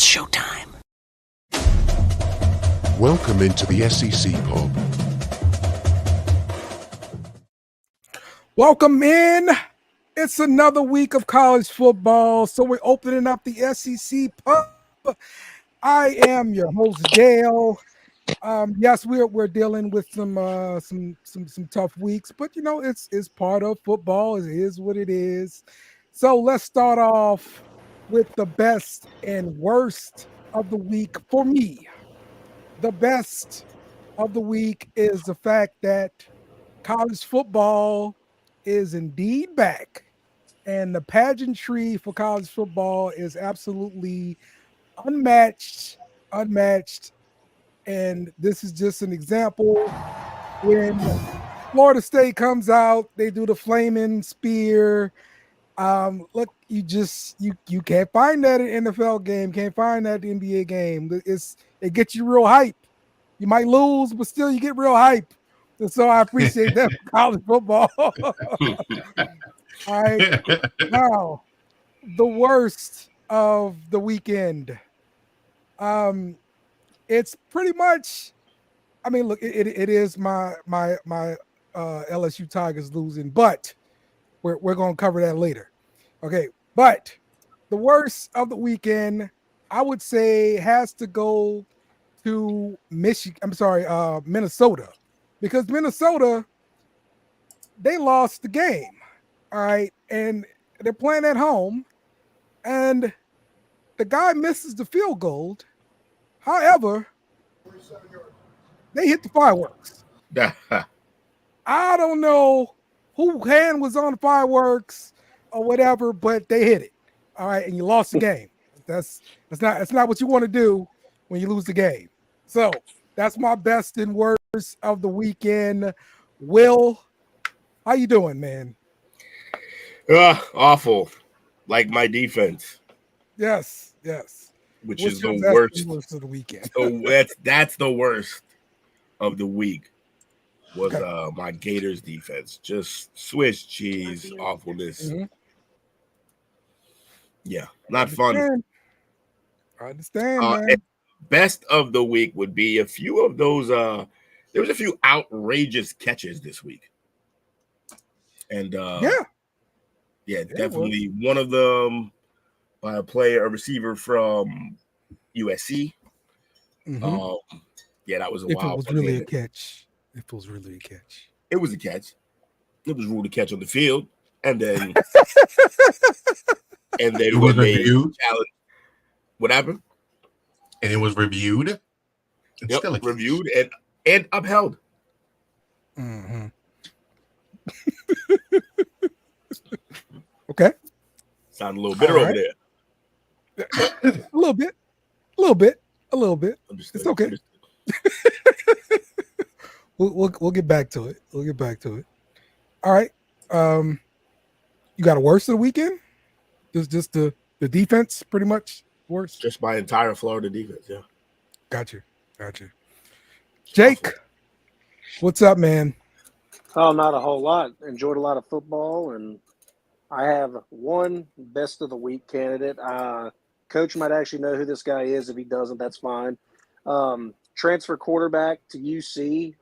It's showtime. Welcome into the SEC Pod. Welcome in. It's another week of college football, so we're opening up the SEC Pub. I am your host, Dale. Yes, we're dealing with some tough weeks, but you know it's part of football. It is what it is. So let's start off with the best and worst of the week for me. The best of the week is the fact that college football is indeed back, and the pageantry for college football is absolutely unmatched. And this is just an example. When Florida State comes out, they do the flaming spear. Look, you can't find that in NFL game, can't find that in NBA game. It gets you real hype. You might lose, but still you get real hype. And so I appreciate that for college football. All right. Now, the worst of the weekend. It's pretty much, I mean, look, it is my LSU Tigers losing, but we're gonna cover that later. Okay, but the worst of the weekend, I would say, has to go to Minnesota, because Minnesota, they lost the game. All right, and they're playing at home, and the guy misses the field goal. However, they hit the fireworks. I don't know who hand was on the fireworks or whatever, but they hit it. All right, and you lost the game. That's not what you want to do when you lose the game. So that's my best and worst of the weekend. Will, how you doing, man? Awful. Like my defense. Yes. Which What's is your the best worst. and worst of the weekend? So that's the worst of the week. Was my Gators defense. Just Swiss cheese awfulness. Mm-hmm. Yeah, not fun. I understand, man. Best of the week would be a few of those. There was a few outrageous catches this week. And definitely one of them by a receiver from USC. Mm-hmm. That was a If wild. it was really a catch. It was really a catch. It was a catch. It was ruled a catch on the field, and then it was reviewed. What happened? And it was reviewed. It's still reviewed and upheld. Mm-hmm. Okay. Sound a little bitter over there. A little bit. Understood. It's okay. We'll get back to it. All right. You got a worst of the weekend? Just the defense, pretty much worse. Just my entire Florida defense. Yeah. Got you. Jake, what's up, man? Oh, not a whole lot. Enjoyed a lot of football, and I have one best of the week candidate. Coach might actually know who this guy is. If he doesn't, that's fine. Transfer quarterback to UC,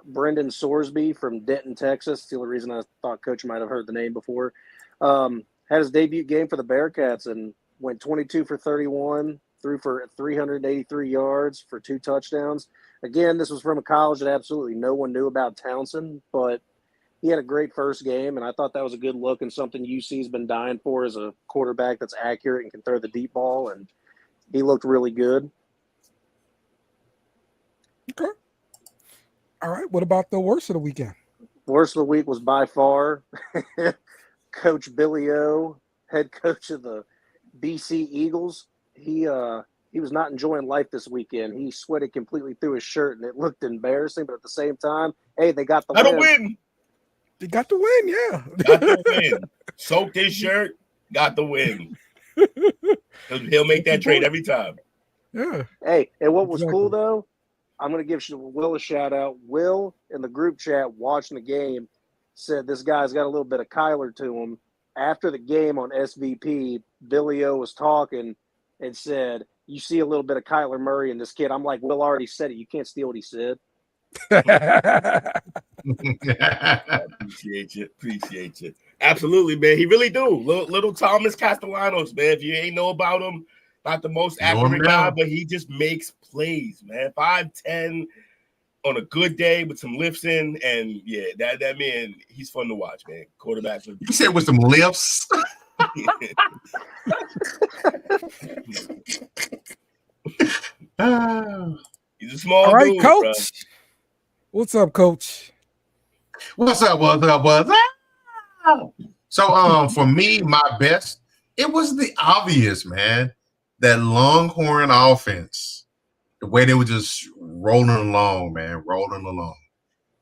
Brendan Sorsby from Denton, Texas. The only reason I thought Coach might have heard the name before. Had his debut game for the Bearcats and went 22 for 31, threw for 383 yards for 2 touchdowns. Again, this was from a college that absolutely no one knew about, Townsend, but he had a great first game, and I thought that was a good look and something UC's been dying for as a quarterback that's accurate and can throw the deep ball, and he looked really good. Okay. All right. What about the worst of the weekend? Worst of the week was by far Coach Billy O, head coach of the BC Eagles. He was not enjoying life this weekend. He sweated completely through his shirt, and it looked embarrassing. But at the same time, hey, they got the win. They got the win, yeah. Got the win. Soaked his shirt, got the win. He'll make that trade every time. Yeah. Hey, and what was cool, though, I'm going to give Will a shout-out. Will, in the group chat watching the game, said this guy's got a little bit of Kyler to him. After the game on SVP, Billy O was talking and said, you see a little bit of Kyler Murray in this kid. I'm like, Will already said it. You can't steal what he said. Appreciate you. Absolutely, man. He really do. Little Thomas Castellanos, man. If you ain't know about him, not the most accurate guy, but he just makes plays, man. 5'10" on a good day with some lifts in, and yeah, that man, he's fun to watch, man. Quarterback. You said with some lifts. He's a small All right, dude, Coach. bro. What's up, Coach? What's up? So, for me, my best, it was the obvious, man. That Longhorn offense, the way they were just rolling along, man,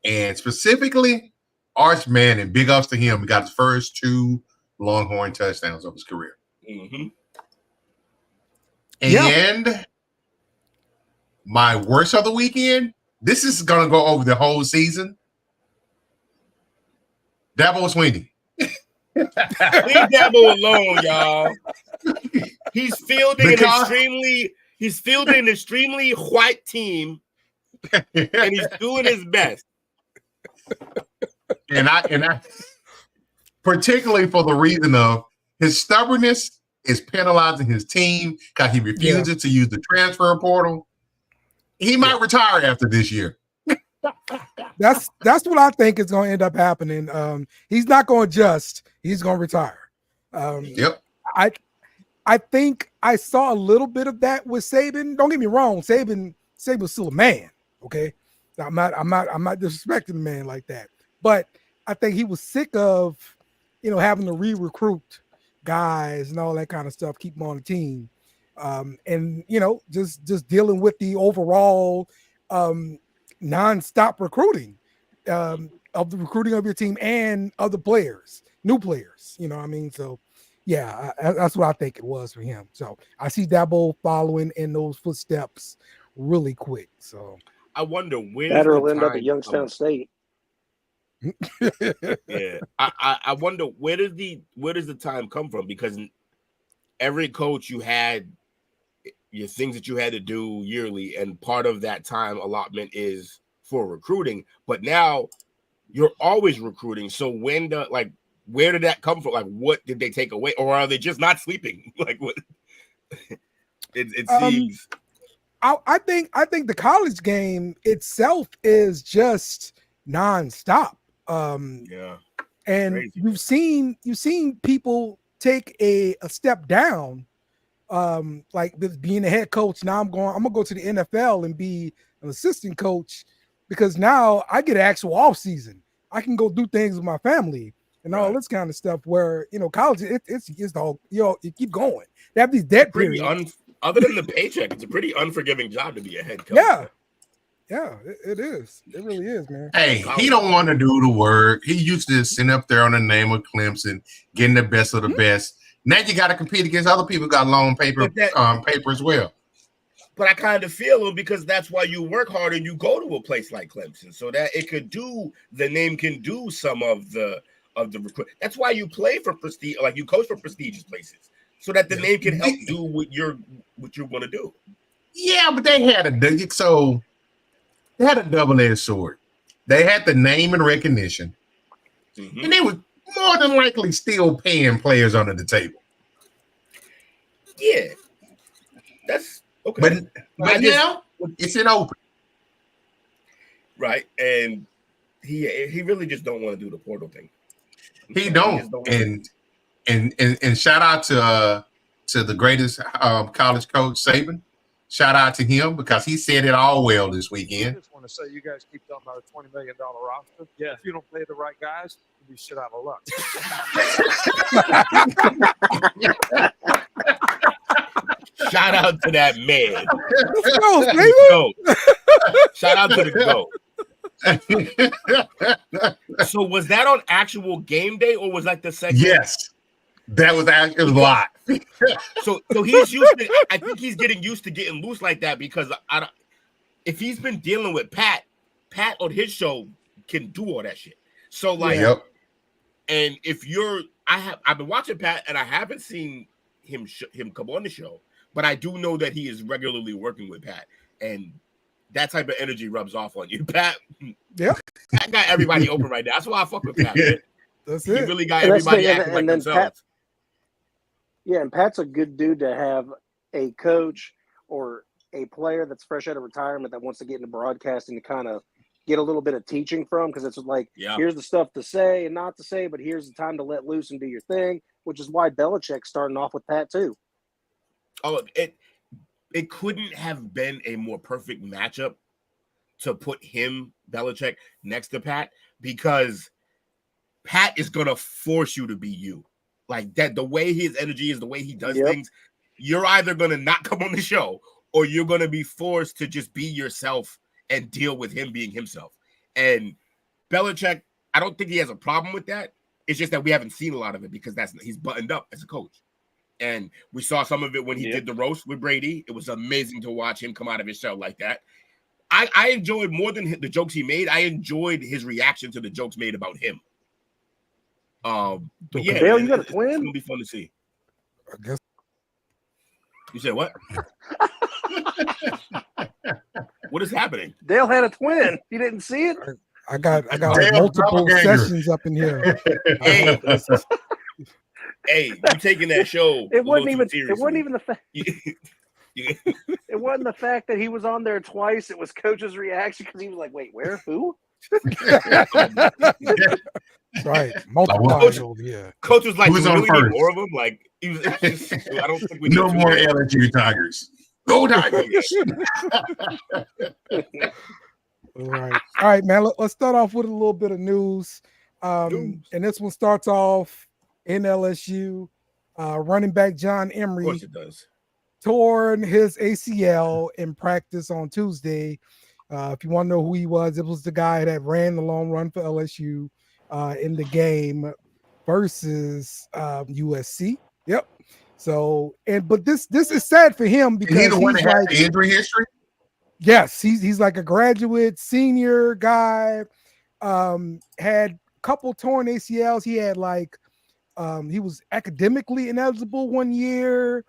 and specifically Arch Manning. Big ups to him. He got his first 2 Longhorn touchdowns of his career. Mm-hmm. And my worst of the weekend, this is going to go over the whole season. Dabo Swinney. Leave Dabo alone, y'all. He's fielding an extremely white team, and he's doing his best. And I particularly for the reason of his stubbornness is penalizing his team because he refuses to use the transfer portal. He might retire after this year. That's what I think is going to end up happening. He's not going to adjust. He's going to retire. Yep. I think I saw a little bit of that with Saban. Don't get me wrong. Saban's still a man. Okay. I'm not disrespecting the man like that. But I think he was sick of, having to re-recruit guys and all that kind of stuff, keep them on the team. And just dealing with the overall non-stop recruiting of the recruiting of your team and other players, new players. You know what I mean? So yeah, that's what I think it was for him. So I see Dabo following in those footsteps really quick. So I wonder where that will end up at Youngstown State. Yeah, I wonder where does the time come from? Because every coach you had your things that you had to do yearly, and part of that time allotment is for recruiting. But now you're always recruiting. So where did that come from? Like, what did they take away, or are they just not sleeping? Like, what? It seems. I think the college game itself is just nonstop. Yeah, and crazy. you've seen people take a step down, like being a head coach. Now I'm gonna go to the NFL and be an assistant coach because now I get an actual off season. I can go do things with my family and all this kind of stuff. Where college it's the whole you keep going. They have these dead periods. Other than the paycheck, it's a pretty unforgiving job to be a head coach. Yeah, it is. It really is, man. Hey, he don't want to do the work. He used to sit up there on the name of Clemson, getting the best of the best. Now you got to compete against other people who got long paper as well. But I kind of feel him because that's why you work hard and you go to a place like Clemson, so that the name can do some of the recruit. That's why you play for prestige, like you coach for prestigious places, so that the name can help do what you're going to do. Yeah, but they had a double-edged sword. They had the name and recognition, and they were more than likely still paying players under the table. Yeah, that's okay. But now it's an open. Right, and he really just don't want to do the portal thing. He don't. And shout out to the greatest college coach, Saban. Shout out to him because he said it all well this weekend. I just want to say you guys keep talking about a $20 million roster. Yeah, if you don't play the right guys, you'll be shit out of luck. Shout out to that man. Let's go, Shout out to the GOAT. So was that on actual game day or was that the second? Yes. That was actually a lot. So he's used to. I think he's getting used to getting loose like that because if he's been dealing with Pat on his show can do all that shit. So and if I've been watching Pat and I haven't seen him come on the show. but I do know that he is regularly working with Pat, and that type of energy rubs off on you. Pat, Pat got everybody open right now. That's why I fuck with Pat, man. That's He it. really got And that's the everybody thing, acting and like then themselves. And Pat's a good dude to have a coach or a player that's fresh out of retirement that wants to get into broadcasting to kind of get a little bit of teaching from, because it's like, here's the stuff to say and not to say, but here's the time to let loose and do your thing, which is why Belichick's starting off with Pat too. Oh, it couldn't have been a more perfect matchup to put him, Belichick, next to Pat, because Pat is going to force you to be you. Like that, the way his energy is, the way he does things, you're either going to not come on the show or you're going to be forced to just be yourself and deal with him being himself. And Belichick, I don't think he has a problem with that. It's just that we haven't seen a lot of it because he's buttoned up as a coach. And we saw some of it when he did the roast with Brady. It was amazing to watch him come out of his shell like that. I enjoyed more than the jokes he made. I enjoyed his reaction to the jokes made about him. But yeah, Dale, man, you got a it's twin? gonna be fun to see. I guess. You said what? What is happening? Dale had a twin. You didn't see it? I got like multiple sessions up in here. Hey, you taking that show? It wasn't even the fact. It wasn't the fact that he was on there twice. It was Coach's reaction because he was like, "Wait, where? Who?" Right, multiple. Coach was like, "Who's on first? More of them?" Like, he was, just, I don't think we no more LSU Tigers. Go Tigers! All right, man. Let's start off with a little bit of news. And this one starts off in LSU. Running back John Emery, of course it does, torn his ACL in practice on Tuesday. If you want to know who he was, it was the guy that ran the long run for LSU in the game versus USC. Yep. So, but this is sad for him because he's the one that had the injury history. Yes, he's like a graduate senior guy. Had a couple torn ACLs. He had like he was academically ineligible one year.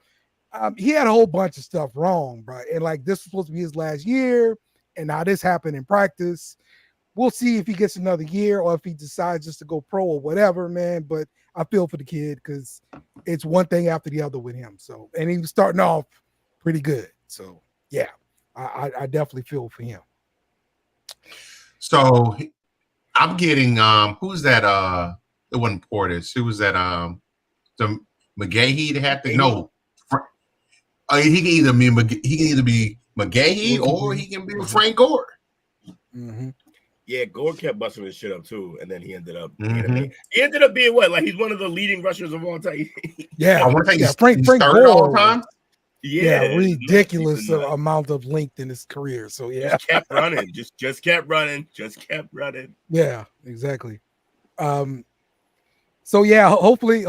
He had a whole bunch of stuff wrong, bro. And like this was supposed to be his last year, and now this happened in practice. We'll see if he gets another year or if he decides just to go pro or whatever, man. But I feel for the kid because it's one thing after the other with him. So, and he was starting off pretty good. So, yeah, I definitely feel for him. So, I'm getting who's that? It wasn't Portis. Who was that? The McGahee that had to no. He can either be McGahee or he can be Frank Gore. Mm-hmm. Yeah, Gore kept busting his shit up too, and then he ended up being what? Like he's one of the leading rushers of all time. Yeah, I want to say Frank Gore all time. Yeah, ridiculous amount of length in his career. So yeah, just kept running, just kept running. Yeah, exactly. So yeah, hopefully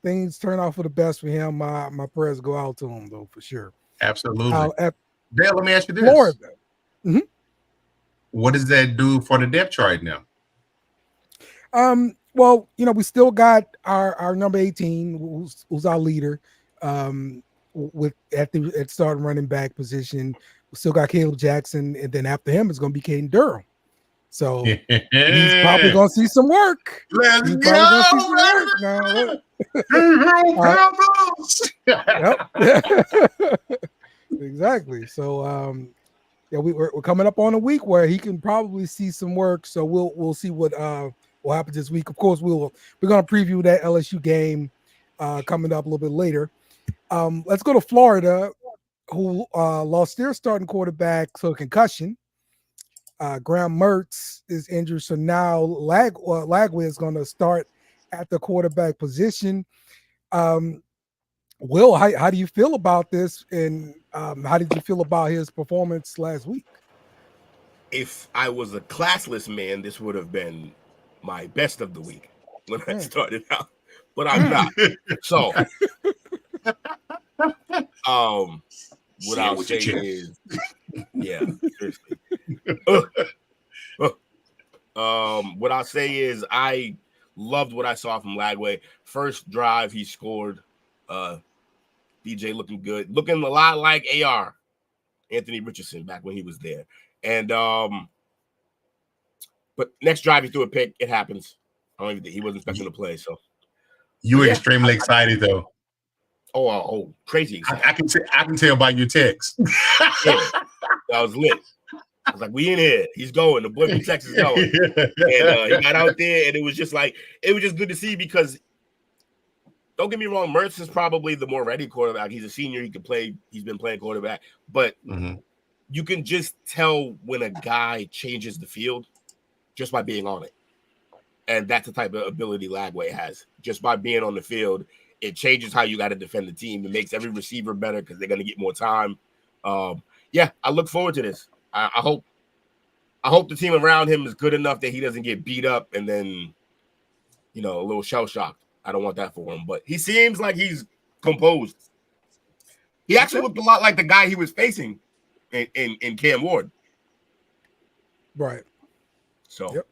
things turn out for the best for him. My prayers go out to him though, for sure. Absolutely. Dale, let me ask you this. Florida. Mm-hmm. What does that do for the depth chart now? Well, we still got our number 18, who's our leader, with at starting running back position. We still got Caleb Jackson, and then after him it's going to be Caden Durham. So he's probably going to see some work. Let's Exactly. So yeah, we're coming up on a week where he can probably see some work. So we'll see what happens this week. Of course, we're going to preview that LSU game coming up a little bit later. Let's go to Florida, who lost their starting quarterback to a concussion. Graham Mertz is injured, so now Lagway is going to start at the quarterback position. Will, how do you feel about this, and how did you feel about his performance last week? If I was a classless man, this would have been my best of the week when I started out, but I'm not. So, what I'll say is, yeah, seriously. What I'll say is I loved what I saw from Lagway. First drive, he scored. DJ looking good, looking a lot like AR, Anthony Richardson, back when he was there. And but next drive he threw a pick. It happens. I don't even think he wasn't expecting to play. So you were extremely excited though. Oh, crazy excited. I can tell by your text. Yeah, I was lit. I was like, we in here. He's going. The boy from Texas is going. And he got out there, and it was just good to see because don't get me wrong, Mertz is probably the more ready quarterback. He's a senior. He can play. He's been playing quarterback. But you can just tell when a guy changes the field just by being on it. And that's the type of ability Lagway has. Just by being on the field, it changes how you got to defend the team. It makes every receiver better because they're going to get more time. Yeah, I look forward to this. I hope the team around him is good enough that he doesn't get beat up and then, a little shell-shocked. I don't want that for him. But he seems like he's composed. He actually looked a lot like the guy he was facing in Cam Ward. Right. So,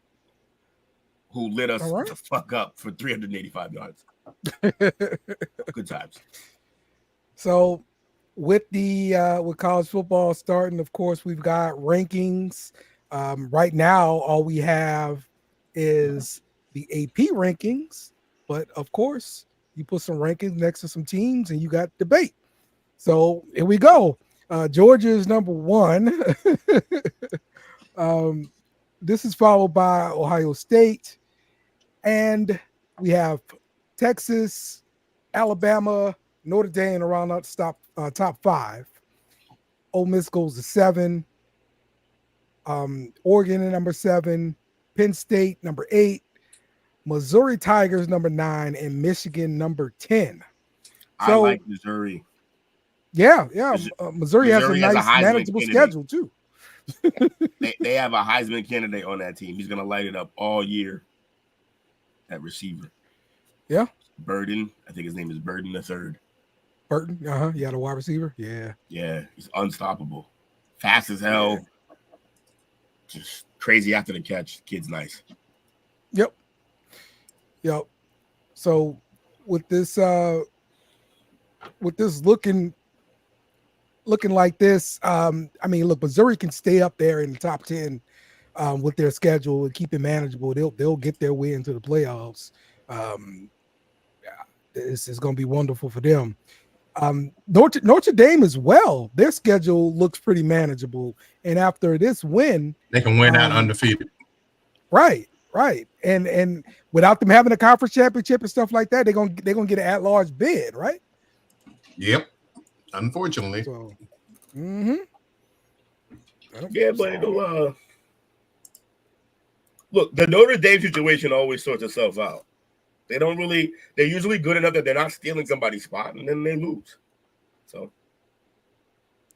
who lit us the fuck up for 385 yards. Good times. So, with with college football starting, of course, we've got rankings. Right now, all we have is the AP rankings. But of course, you put some rankings next to some teams, and you got debate. So here we go. Georgia is number 1. This is followed by Ohio State, and we have Texas, Alabama, Notre Dame around that top 5. Ole Miss goes to 7. Oregon at number 7. Penn State number 8. Missouri Tigers number 9, and Michigan number 10. So, I like Missouri. Yeah. Missouri has a nice, manageable schedule too. they have a Heisman candidate on that team. He's going to light it up all year at receiver. Yeah. Burden. I think his name is Burden III. Burton. Yeah, the wide receiver. Yeah. Yeah. He's unstoppable. Fast as hell. Yeah. Just crazy after the catch. The kid's nice. Yep. So with this looking like this, look, Missouri can stay up there in the top 10 with their schedule and keep it manageable. They'll get their way into the playoffs. This is going to be wonderful for them. Notre Dame as well. Their schedule looks pretty manageable, and after this win, they can win out undefeated. Right. And without them having a conference championship and stuff like that, they're gonna get an at-large bid, right? Yep. Unfortunately. So, yeah, but it'll look, the Notre Dame situation always sorts itself out. They're usually good enough that they're not stealing somebody's spot, and then they lose. So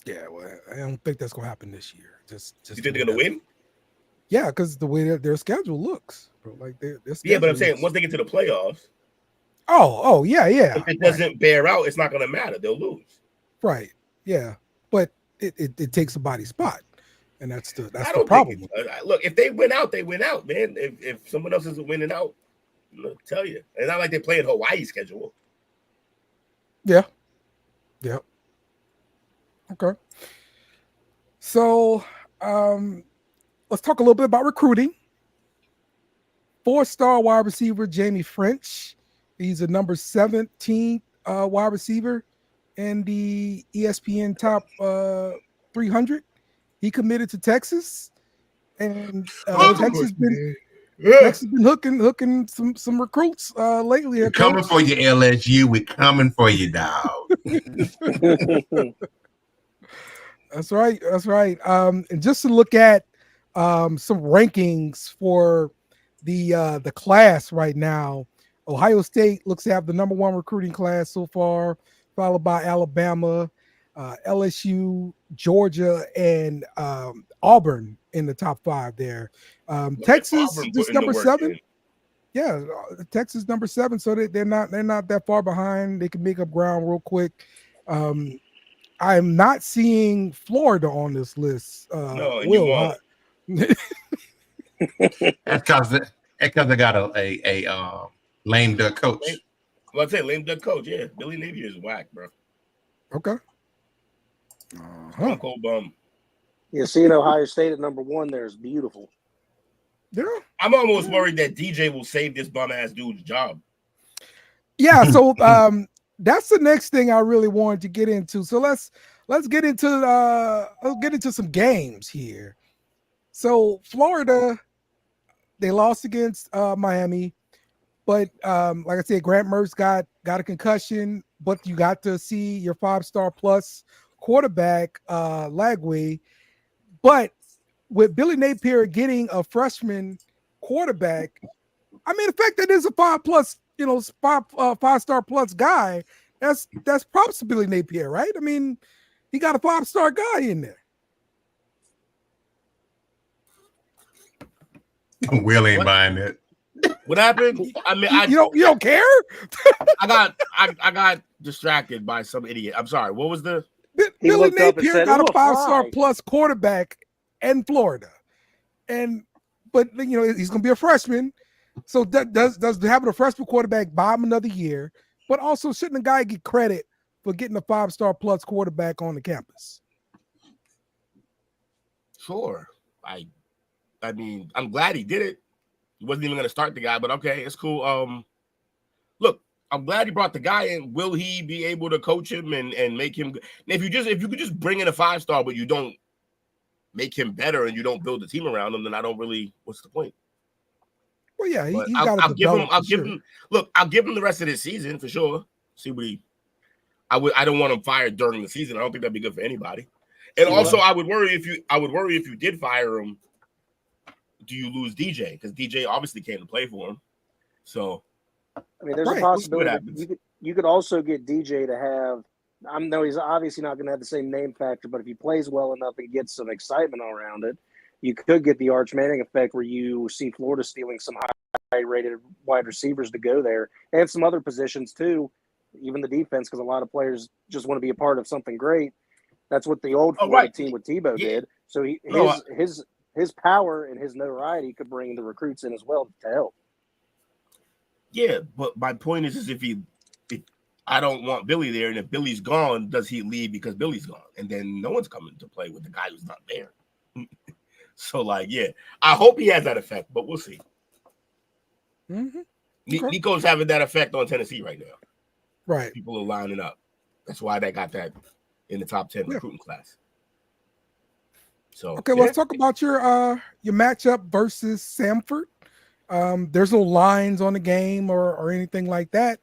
yeah, well, I don't think that's gonna happen this year. Just you think they're gonna win? Yeah, because the way their schedule looks, bro. Like their yeah, but I'm saying once they get to the playoffs. Oh, yeah. If it doesn't bear out, it's not gonna matter. They'll lose. Right. Yeah, but it takes a body spot, and that's the problem. Look, if they win out, they win out, man. If someone else isn't winning out, I'll tell you, it's not like they're playing Hawaii schedule. Yeah. Okay. So, let's talk a little bit about recruiting. 4-star wide receiver Jamie French. He's a number 17 wide receiver in the ESPN top 300. He committed to Texas, and Texas been hooking some recruits lately. We're coming for you, LSU. We're coming for you, dog. That's right. And just to look at some rankings for the class right now, Ohio State looks to have the number 1 recruiting class so far, followed by Alabama, LSU, Georgia, and Auburn in the top 5 there. Texas is number 7. Yeah, Texas number 7, so they're not that far behind. They can make up ground real quick. I'm not seeing Florida on this list. No, Will, you won't. That's because they got a lame duck coach. Well, I'd say lame duck coach. Yeah, Billy Napier is whack, bro. Okay. Stone Cold bum. Yeah, seeing Ohio State at number 1 there is beautiful. Yeah. I'm almost worried that DJ will save this bum ass dude's job. Yeah. So that's the next thing I really wanted to get into. So let's get into some games here. So Florida, they lost against Miami, but like I said, Grant Mertz got a concussion, but you got to see your 5-star plus quarterback Lagway. But with Billy Napier getting a freshman quarterback, I mean, the fact that it's a 5-star plus guy, that's props to Billy Napier, right? I mean, he got a 5-star guy in there. Will ain't buying it. What happened? I mean, you don't care? I got distracted by some idiot. I'm sorry. What was the? Billy Napier said, got a "Ooh, a 5-star fly." plus quarterback in Florida, but he's going to be a freshman. So does having a freshman quarterback buy him another year? But also, shouldn't a guy get credit for getting a 5-star plus quarterback on the campus? Sure. I mean, I'm glad he did it. He wasn't even going to start the guy, but okay, it's cool. Look, I'm glad he brought the guy in. Will he be able to coach him and make him? If you could just bring in a 5-star, but you don't make him better and you don't build a team around him, then I don't really. What's the point? Well, yeah, he's I'll got to develop. I'll give him. Look, I'll give him the rest of this season for sure. See what he. I don't want him fired during the season. I don't think that'd be good for anybody. And also, I would worry if you did fire him. Do you lose DJ? Because DJ obviously came to play for him. So, I mean, there's a possibility you could also get DJ to have. I know he's obviously not going to have the same name factor, but if he plays well enough and gets some excitement around it, you could get the Arch Manning effect where you see Florida stealing some high-rated wide receivers to go there and some other positions too, even the defense, because a lot of players just want to be a part of something great. That's what the old Florida team with Tebow did. So his power and his notoriety could bring the recruits in as well to help. Yeah, but my point is if I don't want Billy there, and if Billy's gone, does he leave because Billy's gone? And then no one's coming to play with the guy who's not there. So, I hope he has that effect, but we'll see. Mm-hmm. Nico's having that effect on Tennessee right now. Right. People are lining up. That's why they got that in the top 10 recruiting class. So okay, let's talk about your matchup versus Samford. There's no lines on the game or anything like that.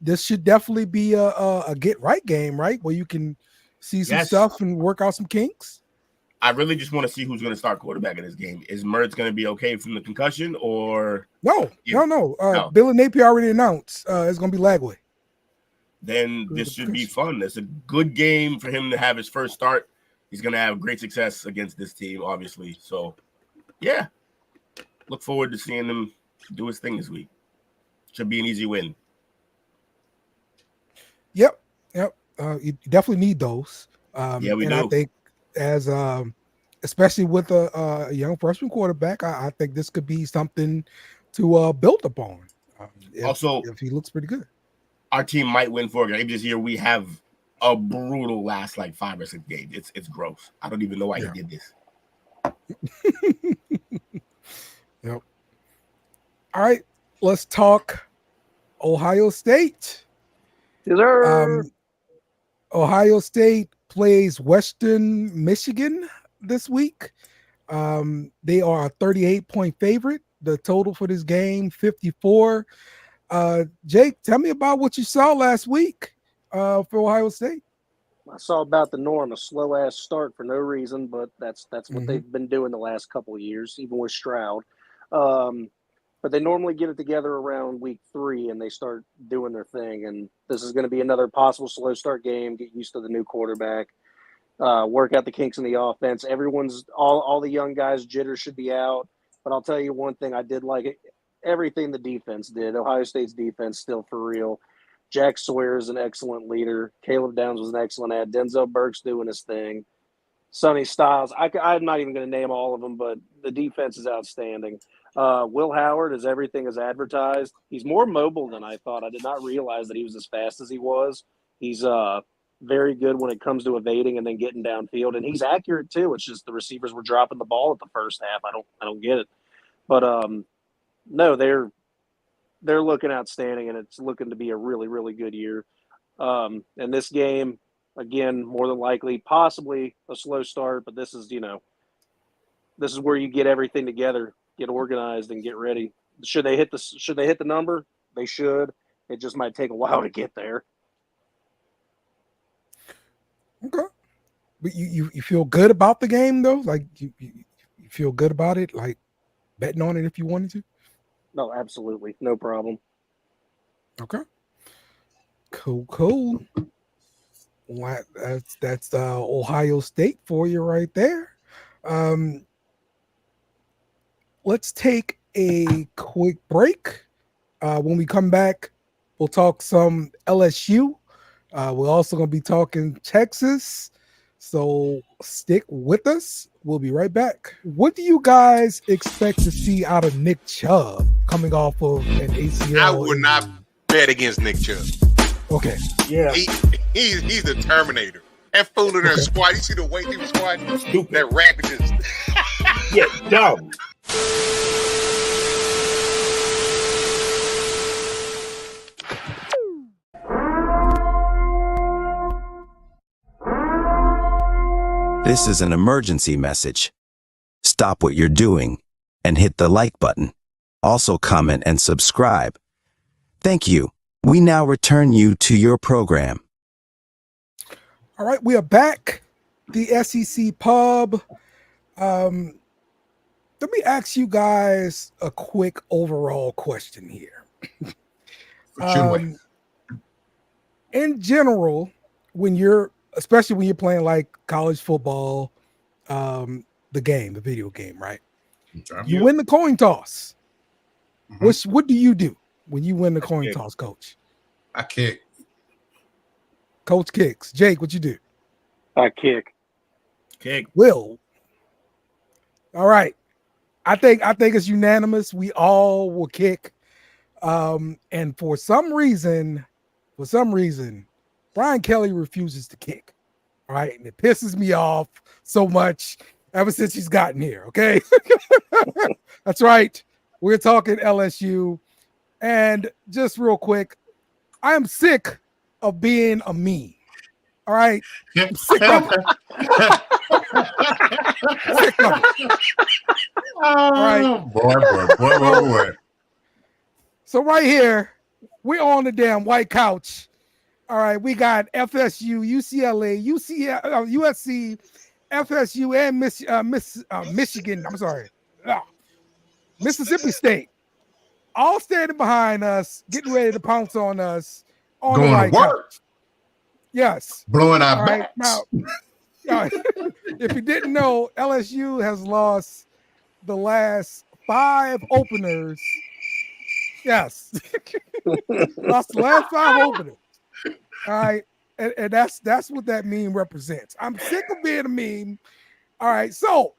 This should definitely be a get right game, right? Where you can see some stuff and work out some kinks. I really just want to see who's going to start quarterback in this game. Is Mertz going to be okay from the concussion or no? Billy Napier already announced it's going to be Lagway. Then this should be fun. It's a good game for him to have his first start. He's going to have great success against this team, obviously. So, yeah, look forward to seeing him do his thing this week. Should be an easy win. Yep. You definitely need those. We do. I think as especially with a young freshman quarterback, I think this could be something to build upon. If he looks pretty good, our team might win 4 games this year. We have a brutal last 5 or 6 games. It's gross. I don't even know why he did this. Yep. All right, let's talk Ohio State. Yes, sir. Ohio State plays Western Michigan this week. They are a 38-point favorite. The total for this game, 54. Jake, tell me about what you saw last week for Ohio State. I saw about the norm, a slow-ass start for no reason, but that's what they've been doing the last couple of years, even with Stroud. But they normally get it together around week 3, and they start doing their thing. And this is going to be another possible slow start game, get used to the new quarterback, work out the kinks in the offense. All the young guys' jitters should be out. But I'll tell you one thing, I did like it. Everything the defense did. Ohio State's defense still for real. Jack Sawyer is an excellent leader. Caleb Downs was an excellent ad. Denzel Burke's doing his thing. Sonny Styles. I'm not even going to name all of them, but the defense is outstanding. Will Howard is everything as advertised. He's more mobile than I thought. I did not realize that he was as fast as he was. He's very good when it comes to evading and then getting downfield, and he's accurate too. It's just the receivers were dropping the ball at the first half. I don't get it, but no, they're looking outstanding, and it's looking to be a really, really good year. And this game, again, more than likely, possibly a slow start, but this is where you get everything together, get organized, and get ready. Should they hit the number? They should. It just might take a while to get there. Okay, but you feel good about the game though? Like you feel good about it? Like betting on it if you wanted to? No, absolutely, no problem. Okay, cool. Well, that's Ohio State for you right there. Let's take a quick break. When we come back, we'll talk some LSU. We're also going to be talking Texas. So stick with us. We'll be right back. What do you guys expect to see out of Nick Chubb coming off of an ACL? I would not bet against Nick Chubb. Okay. Yeah. He's the Terminator. That fool in there squat. You see the weight he was squatting? Stupid. That rapidness. Yeah, dumb. This is an emergency message. Stop what you're doing and hit the like button. Also comment and subscribe. Thank you. We now return you to your program. All right, we are back. The SEC Pub. Let me ask you guys a quick overall question here. In general, especially when you're playing like college football, the video game, right? You win the coin toss. Mhm. What do you do when you win the coin toss, Coach? I kick. Coach kicks. Jake, what you do? I kick. Will. All right. I think it's unanimous. We all will kick. And for some reason, Brian Kelly refuses to kick. All right. And it pisses me off so much ever since he's gotten here. Okay. That's right. We're talking LSU. And just real quick, I am sick of being a meme. All right. I'm sick of it. Sick of it. All right. Boy. So right here, we're on the damn white couch. All right, we got FSU, UCLA, USC, FSU, and Michigan. I'm sorry, Mississippi State, all standing behind us, getting ready to pounce on us on Going the white to work. couch. Yes, Blowing our all right. backs. Now, if you didn't know, LSU has lost the last 5 openers. Yes. Lost the last 5 openers. All right. And that's what that meme represents. I'm sick of being a meme. All right. So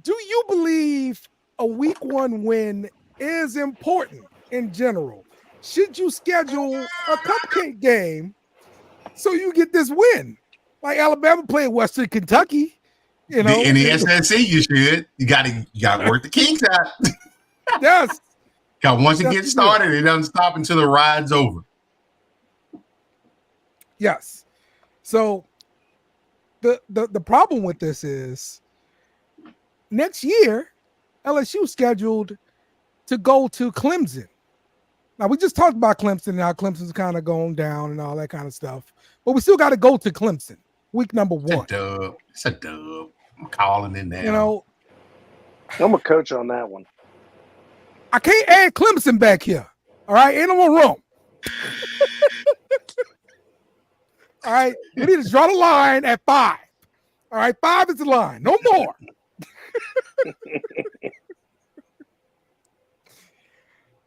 do you believe a week 1 win is important in general? Should you schedule a cupcake game so you get this win? Like Alabama played Western Kentucky. You know, in the SEC, you should. You got to work the kinks out. Yes. Because once it gets started, it doesn't stop until the ride's over. Yes. So the problem with this is next year, LSU scheduled to go to Clemson. Now, we just talked about Clemson and how Clemson's kind of going down and all that kind of stuff. But we still got to go to Clemson, week number 1. It's a dub. I'm calling it now. You know, I'm a coach on that one. I can't add Clemson back here. All right, ain't no more room. All right, we need to draw the line at 5. All right, 5 is the line, no more.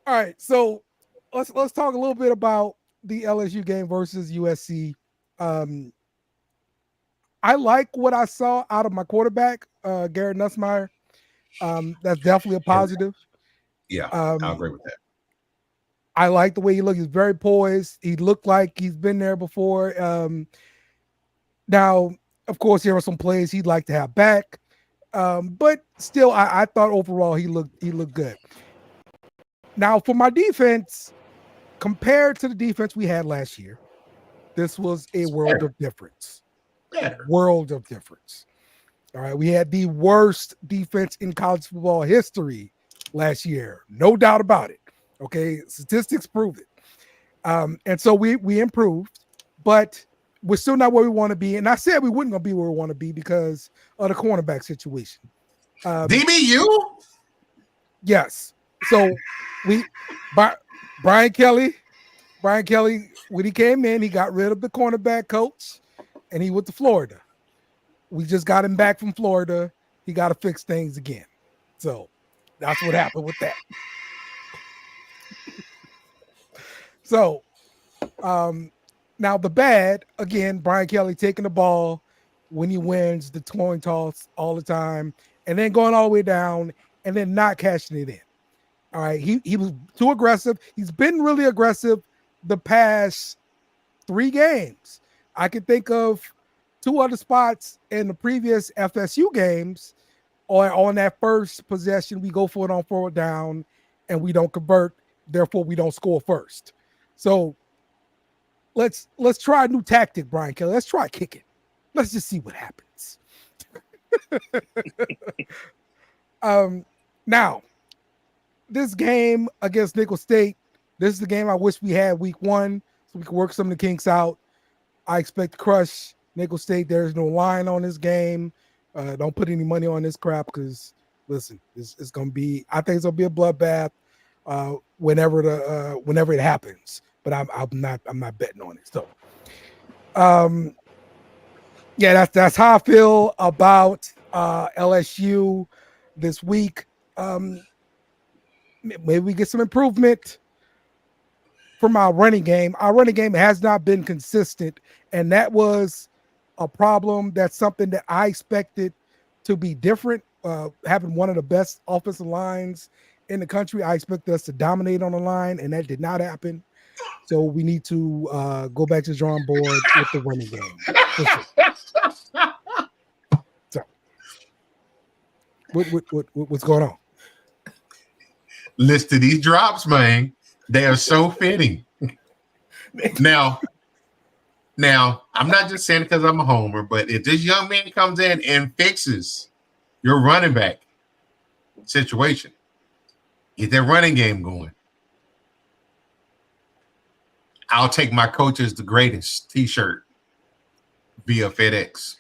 All right, so let's talk a little bit about the LSU game versus USC. I like what I saw out of my quarterback, Garrett Nussmeier. That's definitely a positive. Yeah, I agree with that. I like the way he looked. He's very poised. He looked like he's been there before. Now, of course, there were some plays he'd like to have back. But still, I thought overall he looked good. Now, for my defense, compared to the defense we had last year, this was a world of difference. World of difference. All right, we had the worst defense in college football history last year. No doubt about it. Okay, statistics prove it. And so we improved, but we're still not where we want to be. And I said we weren't going to be where we want to be because of the cornerback situation. DBU? Yes. So Brian Kelly, when he came in, he got rid of the cornerback coach and he went to Florida. We just got him back from Florida. He got to fix things again. So that's what happened with that. So now the bad, again, Brian Kelly taking the ball when he wins, the coin toss all the time, and then going all the way down and then not cashing it in. All right, he was too aggressive. He's been really aggressive the past 3 games. I can think of 2 other spots in the previous FSU games, or on that first possession, we go for it on 4th down and we don't convert. Therefore, we don't score first. So let's try a new tactic, Brian Kelly. Let's try kicking. Let's just see what happens. Now, this game against Nicholls State, this is the game I wish we had week 1 so we can work some of the kinks out. I expect to crush Nicholls State. There's no line on this game. Don't put any money on this crap because, listen, it's going to be – I think it's going to be a bloodbath whenever it happens. But I'm not betting on it. So, yeah, that's how I feel about LSU this week. Maybe we get some improvement from our running game. Our running game has not been consistent, and that was a problem. That's something that I expected to be different. Having one of the best offensive lines in the country, I expected us to dominate on the line, and that did not happen. So we need to go back to the drawing board with the running game. So, what's going on? Listen to these drops, man. They are so fitting. Now, I'm not just saying it because I'm a homer, but if this young man comes in and fixes your running back situation, get that running game going, I'll take my coach is the greatest t-shirt via FedEx.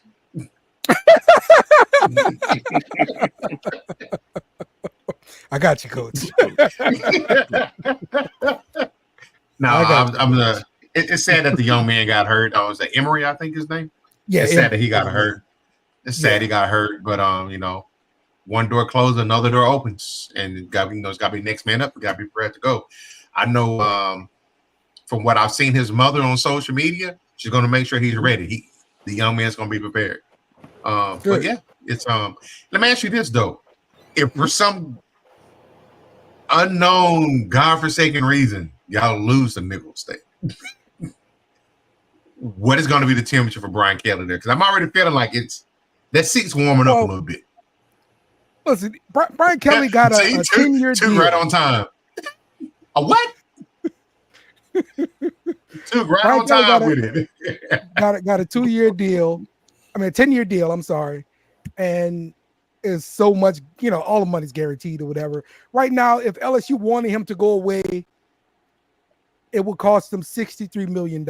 I got you, coach. It's sad that the young man got hurt. Was it Emory, I think his name? Yeah. It's sad that he got hurt. It's sad he got hurt, but one door closes, another door opens, and it's got to be next man up. You got to be prepared to go. I know from what I've seen his mother on social media, she's going to make sure he's ready. The young man's going to be prepared. But yeah, it's let me ask you this though. If for some unknown, godforsaken reason, y'all lose to Nicholls State, what is going to be the temperature for Brian Kelly there? Because I'm already feeling like that seat's warming up a little bit. Listen, Brian Kelly got a 10-year deal. Right on time. A what? 2 right on time with it. got a 2-year deal. I mean, a 10-year deal. I'm sorry, and is so much. All the money's guaranteed or whatever. Right now, if LSU wanted him to go away, it would cost them $63 million.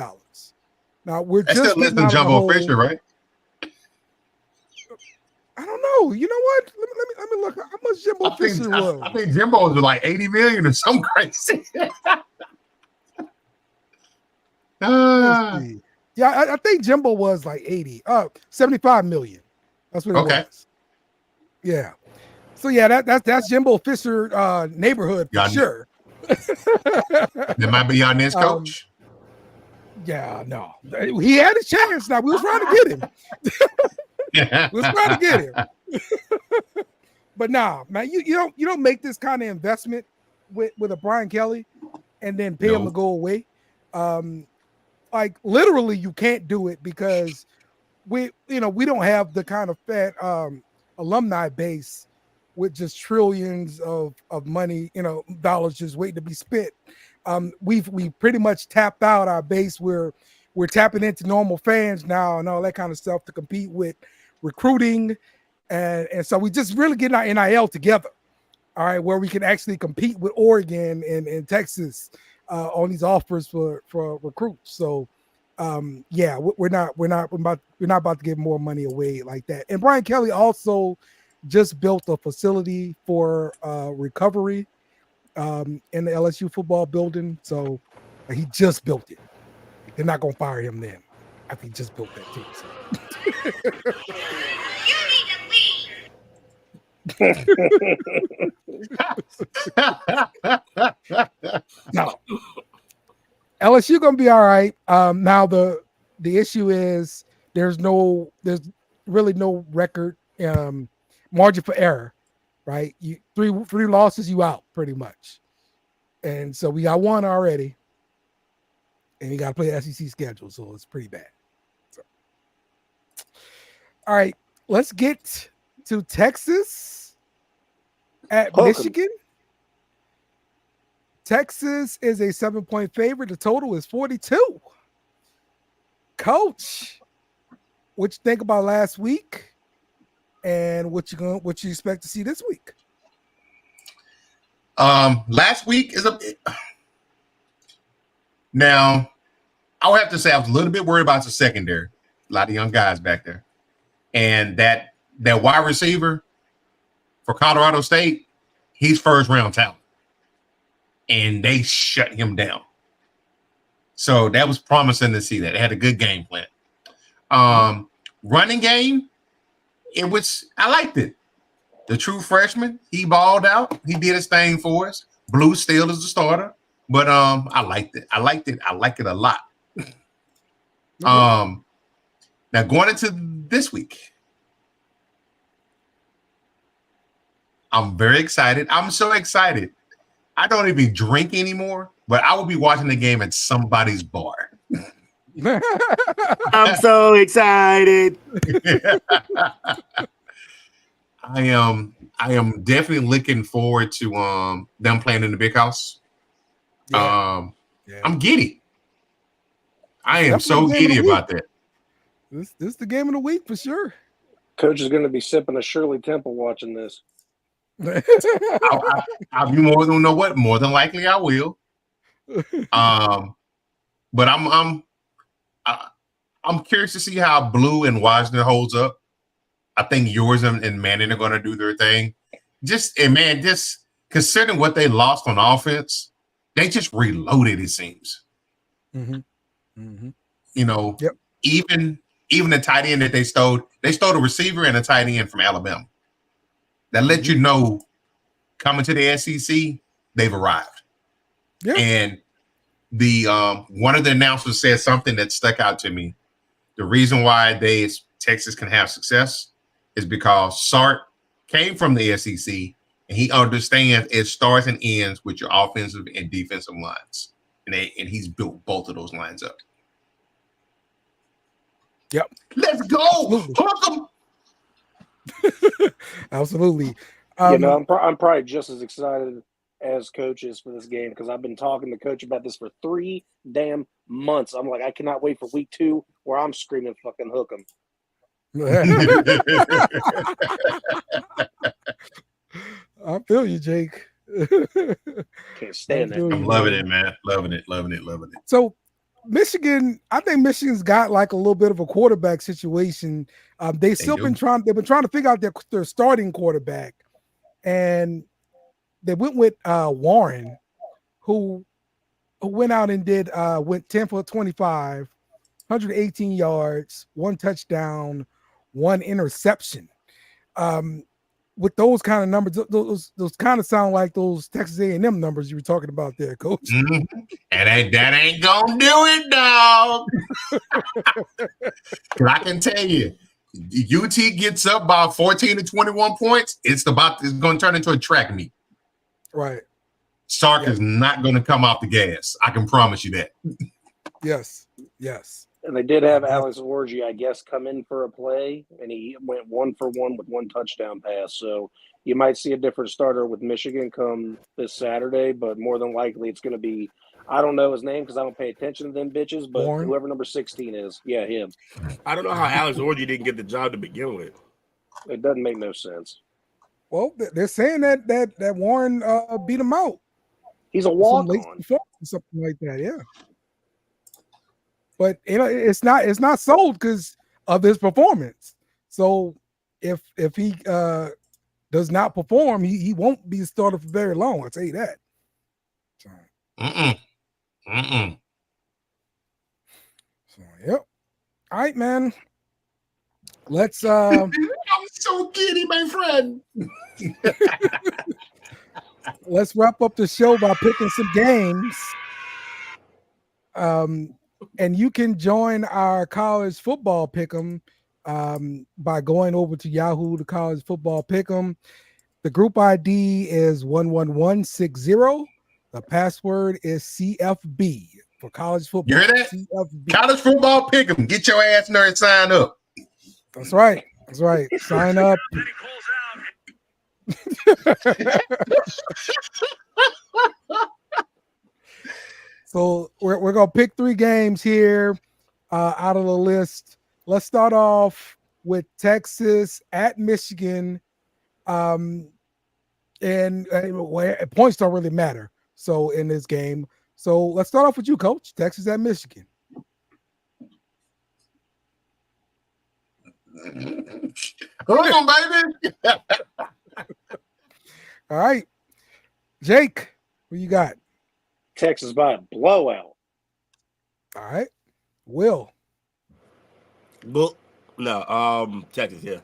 Now we're That's just still less than Jumbo Fisher, right? I don't know. You know what? Let me look. How much Jimbo Fisher was? I think Jimbo was like $80 million or something crazy. Yeah, I think Jimbo was like 75 million. That's what it was. Yeah. So yeah, that's Jimbo Fisher neighborhood for sure. That might be your next coach. Yeah, no. He had a chance now. We was trying to get him. We was trying to get him. But nah, man, you don't make this kind of investment with a Brian Kelly and then pay them to go away. Like literally, you can't do it because we don't have the kind of fat alumni base with just trillions of money, dollars just waiting to be spent. We pretty much tapped out our base. We're tapping into normal fans now and all that kind of stuff to compete with recruiting, and so we just really getting our NIL together, all right, where we can actually compete with Oregon and Texas on these offers for recruits. So yeah, we're not about to give more money away like that. And Brian Kelly also just built a facility for recovery in the LSU football building. So he just built it. They're not gonna fire him then after he just built that too. So. No, LSU gonna be all right. Now the issue is there's really no record margin for error, right? You three losses, you out pretty much, and so we got one already, and you got to play the SEC schedule, so it's pretty bad. So. All right, let's get to Texas at Michigan. Texas is a 7-point favorite. The total is 42. Coach, what you think about last week, and what you expect to see this week? Last week is now. I would have to say I was a little bit worried about the secondary. A lot of young guys back there, and that wide receiver for Colorado State, he's first round talent. And they shut him down. So that was promising to see that. They had a good game plan. Running game, I liked it. The true freshman, he balled out. He did his thing for us. Blue still is the starter. But I liked it. I like it a lot. Now going into this week, I'm very excited. I'm so excited. I don't even drink anymore, but I will be watching the game at somebody's bar. I'm so excited. I am definitely looking forward to them playing in the big house. Yeah. I'm giddy. I am so giddy about that. This is the game of the week for sure. Coach is going to be sipping a Shirley Temple watching this. I'll be more than likely I will. But I'm curious to see how Blue and Wisner holds up. I think yours and Manning are going to do their thing. Just considering what they lost on offense, they just reloaded. It seems. Mm-hmm. Mm-hmm. Yep. Even the tight end that they stole a receiver and a tight end from Alabama. That let you know, coming to the SEC, they've arrived. Yeah. And the one of the announcers said something that stuck out to me. The reason why Texas can have success is because Sark came from the SEC and he understands it starts and ends with your offensive and defensive lines, and he's built both of those lines up. Yep. Let's go. Hook 'em. Absolutely. I'm probably just as excited as Coach is for this game because I've been talking to Coach about this for 3 damn months. I'm like, I cannot wait for week 2 where I'm screaming fucking hook 'em. I feel you, Jake. Can't stand it. I'm loving it, man. Loving it. So Michigan, I think Michigan's got like a little bit of a quarterback situation. They've been trying to figure out their starting quarterback, and they went with Warren, who went out and went 10 for 25, 118 yards, 1 touchdown, 1 interception. With those kind of numbers, those kind of sound like those Texas A&M numbers you were talking about there, Coach. Mm-hmm. And that ain't gonna do it, dog. I can tell you, UT gets up by 14 to 21 points. It's going to turn into a track meet. Right. Sark is not going to come off the gas. I can promise you that. Yes. And they did have Alex Orji, I guess, come in for a play, and he went 1 for 1 with 1 touchdown pass. So you might see a different starter with Michigan come this Saturday, but more than likely it's going to be, I don't know his name because I don't pay attention to them bitches, but Warren. whoever number 16 is, yeah, him. I don't know how Alex Orji didn't get the job to begin with. It doesn't make no sense. Well, they're saying that Warren beat him out. He's a walk-on. Something like that, yeah. But it's not sold because of his performance. So if he does not perform, he won't be a starter for very long. I'll tell you that. So, So, yep. All right, man. Let's I'm so giddy, my friend. let's wrap up the show by picking some games. And you can join our college football pick'em by going over to Yahoo to college football pick'em. The group ID is 11160. The password is CFB for college football. You hear that? CFB. College football pick'em. Get your ass there and sign up. That's right. Sign up. So we're gonna pick 3 games here out of the list. Let's start off with Texas at Michigan, and where points don't really matter. So in this game, so let's start off with you, Coach. Texas at Michigan. Come on, baby. All right, Jake, who you got? Texas by a blowout. All right, Will. Texas, yeah.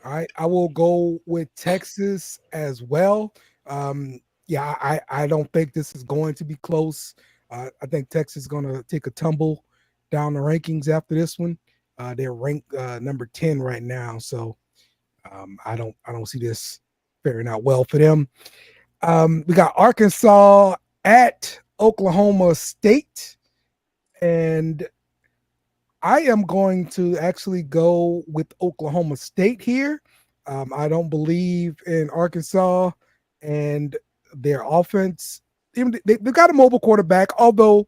All right, I will go with Texas as well. Yeah, I don't think this is going to be close. I think Texas is going to take a tumble down the rankings after this one. They're ranked number 10 right now, so I don't see this faring out well for them. We got Arkansas at Oklahoma State, and I am going to actually go with Oklahoma State here. I don't believe in Arkansas and their offense. Even they've got a mobile quarterback, although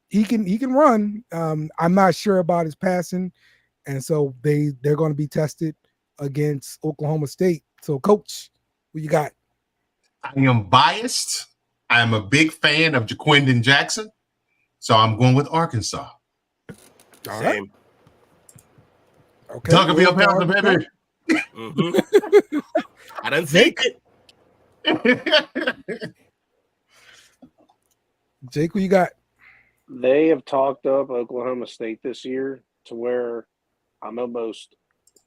he can run. I'm not sure about his passing, and so they're going to be tested against Oklahoma State. So, Coach, what you got? I am biased. I'm a big fan of Jaquindon Jackson, so I'm going with Arkansas. All Same. Right. Okay. Dunkerville Panther, baby. Mm-hmm. I done think it. Jake, what you got? They have talked up Oklahoma State this year to where I'm almost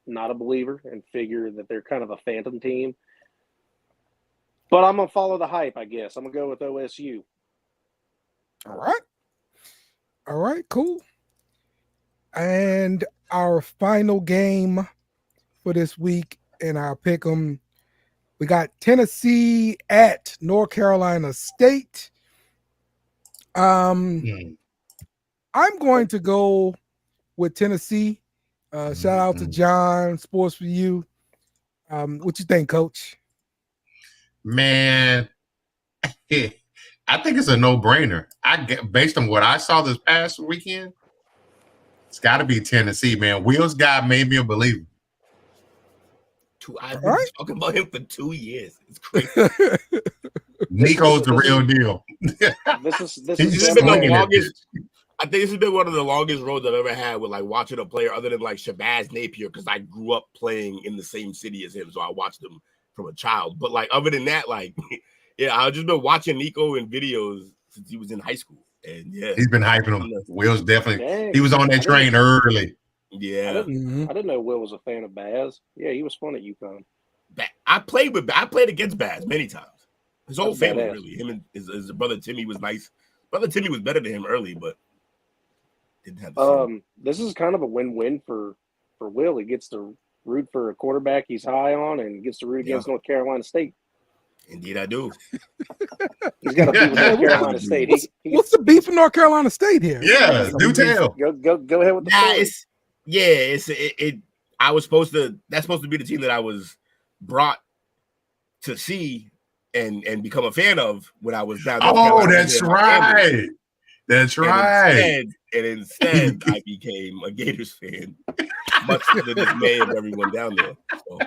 not a believer and figure that they're kind of a phantom team. But I'm going to follow the hype, I guess. I'm going to go with OSU. All right, cool. And our final game for this week in our pick'em, we got Tennessee at North Carolina State. I'm going to go with Tennessee. Shout out to John, Sports for You. What you think, Coach? Man, I think it's a no-brainer. Based on what I saw this past weekend, it's got to be Tennessee, man. Will's guy made me a believer. I've been talking about him for 2 years. It's crazy. Nico's the real deal. This is been the longest. I think this has been one of the longest roads I've ever had with like watching a player other than like Shabazz Napier, because I grew up playing in the same city as him, so I watched him from a child. But like other than that, like yeah, I've just been watching Nico in videos since he was in high school, and yeah, he's been hyping him. Will's definitely he was on that train early. Yeah, I didn't know Will was a fan of Baz. Yeah, he was fun at UConn. I played against Baz many times. His whole family, badass. really. Him and his brother Timmy was nice. Brother Timmy was better than him early, but didn't have the same. This is kind of a win-win for Will. He gets to root for a quarterback he's high on and gets to root against North Carolina State. Indeed, I do. He's got a beef with North Carolina State. What's the beef in North Carolina State here? Yeah, do tell. Go ahead with the story. I was supposed to. That's supposed to be the team that I was brought to see and become a fan of when I was down there. Oh, that's right. That's right. And instead, I became a Gators fan, much to the dismay of everyone down there. So.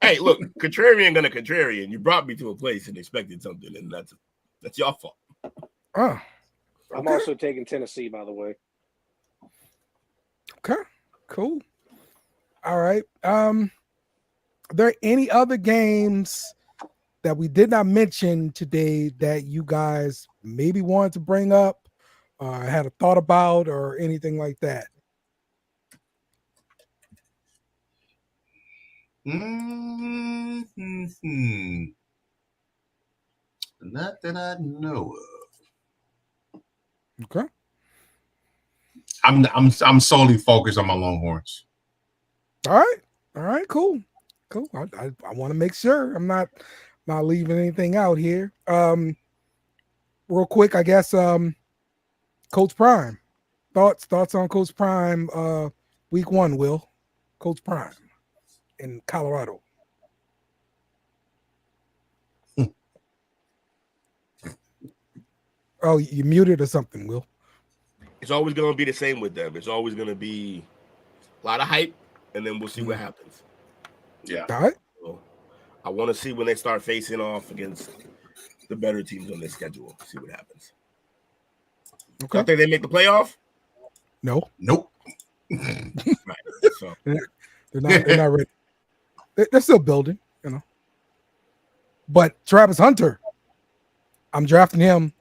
Hey, look, contrarian gonna contrarian. You brought me to a place and expected something, and that's your fault. Oh, I'm also taking Tennessee, by the way. Okay, cool. All right. Are there any other games that we did not mention today that you guys maybe wanted to bring up, had a thought about, or anything like that? Mm-hmm. Not that I know of. Okay. I'm solely focused on my Longhorns. All right, cool. I want to make sure I'm not leaving anything out here. Real quick, I guess. Coach Prime, thoughts on Coach Prime. Week 1, Will. Coach Prime in Colorado. Oh, you muted or something, Will. It's always going to be the same with them. It's always going to be a lot of hype, and then we'll see what happens. Yeah. All right. So I want to see when they start facing off against the better teams on their schedule. See what happens. Okay. I think they make the playoff. No. Nope. Right. So they're not ready. They're still building, you know. But Travis Hunter, I'm drafting him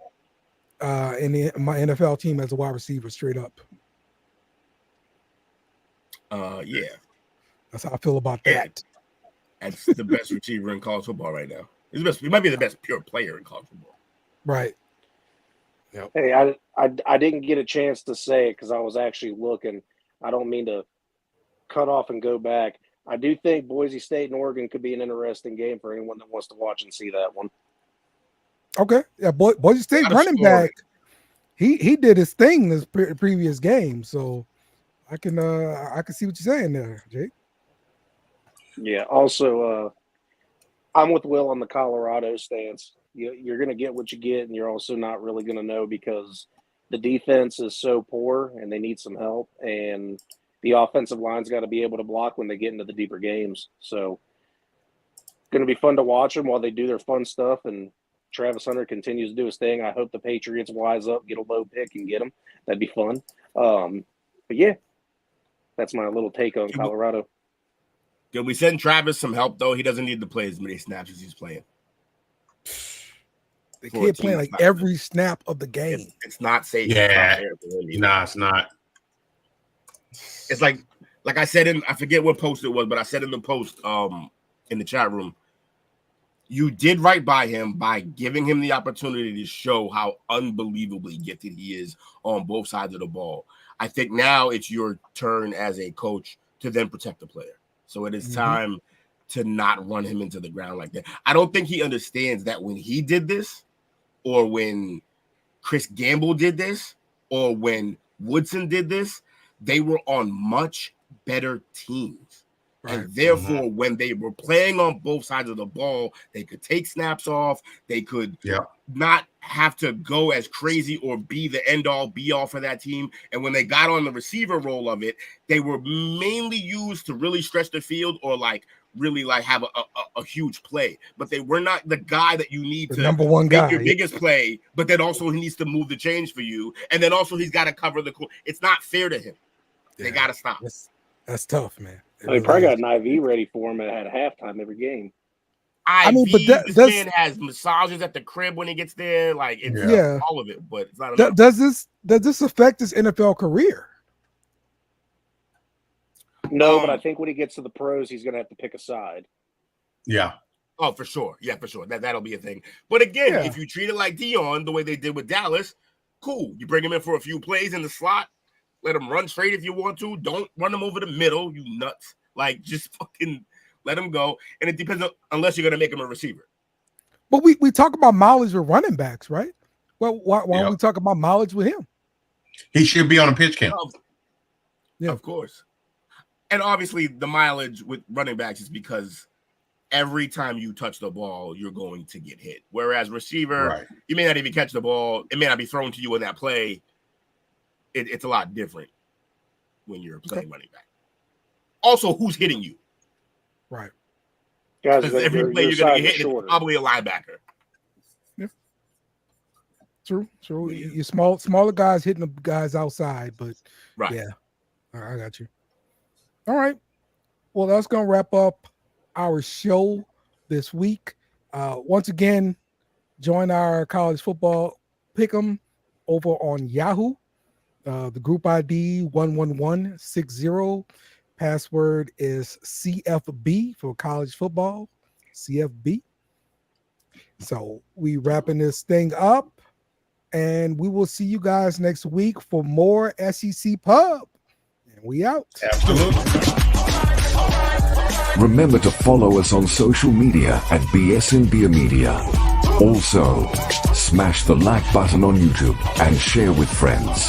in my NFL team as a wide receiver straight up. Yeah. That's how I feel about that. That's the best receiver in college football right now. He's the best. He might be the best pure player in college football. Right. Yep. Hey, I didn't get a chance to say it because I was actually looking. I don't mean to cut off and go back. I do think Boise State and Oregon could be an interesting game for anyone that wants to watch and see that one. Okay. Yeah, Boise State running back. He did his thing this previous game, so I can see what you're saying there, Jake. Yeah. Also, I'm with Will on the Colorado stance. You're going to get what you get, and you're also not really going to know because the defense is so poor and they need some help, and the offensive line's got to be able to block when they get into the deeper games. So, going to be fun to watch them while they do their fun stuff, and Travis Hunter continues to do his thing. I hope the Patriots wise up, get a low pick, and get him. That'd be fun. But yeah, that's my little take on Colorado. Can we send Travis some help though? He doesn't need to play as many snaps as he's playing. They can't play like every snap of the game. It's not safe. Yeah. It's not. It's like I said I forget what post it was, but I said in the post in the chat room, you did right by him by giving him the opportunity to show how unbelievably gifted he is on both sides of the ball. I think now it's your turn as a coach to then protect the player. So it is time to not run him into the ground like that. I don't think he understands that when he did this, or when Chris Gamble did this, or when Woodson did this, they were on much better teams. Right. And therefore, when they were playing on both sides of the ball, they could take snaps off. They could not have to go as crazy or be the end-all, be-all for that team. And when they got on the receiver role of it, they were mainly used to really stretch the field or really have a huge play. But they were not the guy that you need to number one make guy. Your biggest play, but then also he needs to move the change for you. And then also he's got to cover the – it's not fair to him. They got to stop. That's tough, man. They probably got an IV ready for him at halftime every game. This man has massages at the crib when he gets there. Like, it's all of it, but it's not enough. Does this affect his NFL career? No, but I think when he gets to the pros, he's going to have to pick a side. Yeah. Oh, for sure. Yeah, for sure. That'll be a thing. But again, if you treat it like Dion, the way they did with Dallas, cool. You bring him in for a few plays in the slot. Let him run straight if you want to. Don't run him over the middle, you nuts. Like, just fucking Let him go. And it depends on, unless you're going to make him a receiver. But we talk about mileage with running backs, right? Well, why don't we talk about mileage with him? He should be on a pitch count. Of course. And obviously the mileage with running backs is because every time you touch the ball, you're going to get hit. Whereas receiver, you may not even catch the ball. It may not be thrown to you in that play. It's a lot different when you're playing running back. Also, who's hitting you? Right. Guys, Because every play you're going to get hit, it's probably a linebacker. Yeah. True. You smaller guys hitting the guys outside, but yeah. All right, I got you. All right. Well, that's going to wrap up our show this week. Once again, join our college football pick'em over on Yahoo. The group ID 11160. Password is CFB for college football. CFB. So we wrapping this thing up, and we will see you guys next week for more SEC Pub. And we out. Absolutely. Remember to follow us on social media at BSNBia Media. Also, smash the like button on YouTube and share with friends.